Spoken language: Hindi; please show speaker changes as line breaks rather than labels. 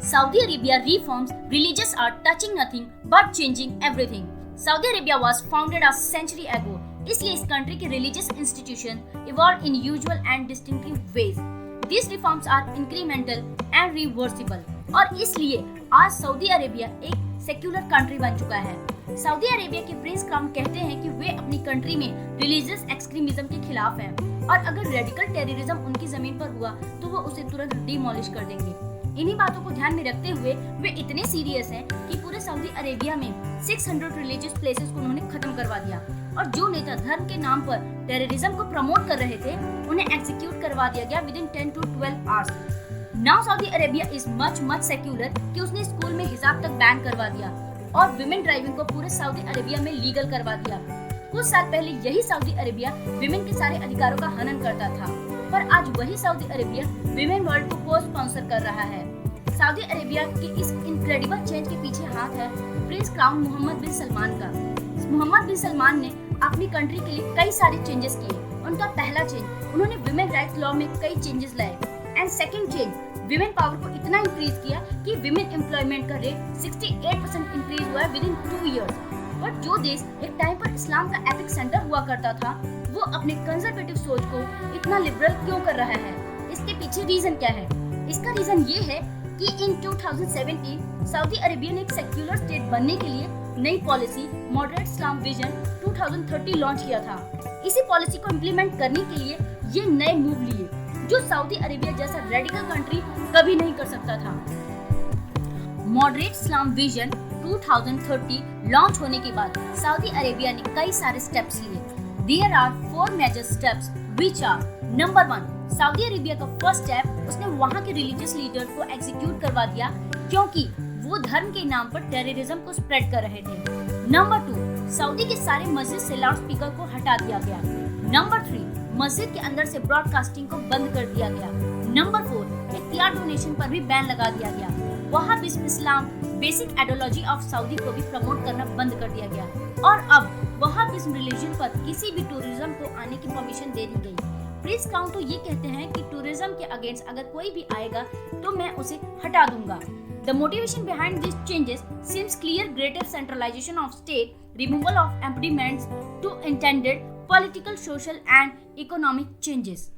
Saudi Arabia reforms religious are touching nothing but changing everything. Saudi Arabia was founded a century ago, इसलिए इस कंट्री के religious institution evolved in usual and distinctive ways. These reforms are incremental and reversible. और इसलिए आज सऊदी अरेबिया एक सेक्युलर कंट्री बन चुका है. सऊदी अरेबिया के प्रिंस क्राउन कहते हैं कि वे अपनी कंट्री में रिलीजियस एक्सट्रीमिज्म के खिलाफ हैं और अगर रेडिकल टेररिज्म उनकी जमीन पर हुआ तो वो उसे तुरंत डिमोलिश कर देंगे. इन्हीं बातों को ध्यान में रखते हुए वे इतने सीरियस हैं कि पूरे सऊदी अरेबिया में 600 रिलीजियस प्लेसेस को उन्होंने खत्म करवा दिया और जो नेता धर्म के नाम पर टेररिज्म को प्रमोट कर रहे थे उन्हें एग्जीक्यूट करवा दिया गया with in 10 to 12 hours. Now Saudi Arabia is much secular कि उसने स्कूल में हिजाब तक बैन करवा दिया और विमेन ड्राइविंग को पूरे सऊदी अरेबिया में लीगल करवा दिया. कुछ साल पहले यही सऊदी अरेबिया विमेन के सारे अधिकारों का हनन करता था, पर आज वही सऊदी अरेबिया विमेन वर्ल्ड को को स्पॉन्सर कर रहा है. सऊदी अरेबिया के इस इनक्रेडिबल चेंज के पीछे हाथ है प्रिंस क्राउन मोहम्मद बिन सलमान का. मोहम्मद बिन सलमान ने अपनी कंट्री के लिए कई सारे चेंजेस किए. उनका पहला चेंज, उन्होंने विमेन राइट्स लॉ में कई चेंजेस लाए. And second change, women power को इतना इंक्रीज किया कि विमेन एम्प्लॉयमेंट का रेट 68% इंक्रीज हुआ विद इन 2 इयर्स. बट जो देश एक टाइम पर इस्लाम का एपिक सेंटर हुआ करता था वो अपने कंजर्वेटिव सोच को इतना लिबरल क्यों कर रहा है? इसके पीछे रीजन क्या है? इसका रीजन ये है कि इन 2017 सऊदी अरेबिया ने एक सेक्युलर स्टेट बनने के लिए नई पॉलिसी मॉडरेट इस्लाम विजन 2030 लॉन्च किया था. इसी पॉलिसी को इम्प्लीमेंट करने के लिए ये नए मूव लिए जो सऊदी अरेबिया जैसा रेडिकल कंट्री कभी नहीं कर सकता था. मॉडरेट इस्लाम विजन 2030 लॉन्च होने के बाद सऊदी अरेबिया ने कई सारे स्टेप्स लिए. There are 4 major steps which are number 1, Saudi Arabia का फर्स्ट स्टेप, उसने वहाँ के रिलीजियस लीडर्स को एग्जीक्यूट करवा दिया क्योंकि वो धर्म के नाम पर टेररिज्म को स्प्रेड कर रहे थे. नंबर 2, सऊदी के सारे मस्जिद से लाउड स्पीकर को हटा दिया गया. नंबर 3, मस्जिद के अंदर से ब्रॉडकास्टिंग को बंद कर दिया गया. नंबर 4, इख्तियार डोनेशन पर भी बैन लगा दिया गया. वहाबिज्म इस्लाम बेसिक आइडियोलॉजी ऑफ सऊदी को भी प्रमोट करना बंद कर दिया गया और अब वहाबिज्म रिलीजन पर किसी भी टूरिज्म को आने की परमिशन दे दी गई. प्रिंस क्राउन तो ये कहते हैं कि टूरिज्म के अगेंस्ट अगर कोई भी आएगा तो मैं उसे हटा दूंगा. The motivation behind these changes seems clear: greater centralization of state, removal of impediments to intended political, social and economic changes.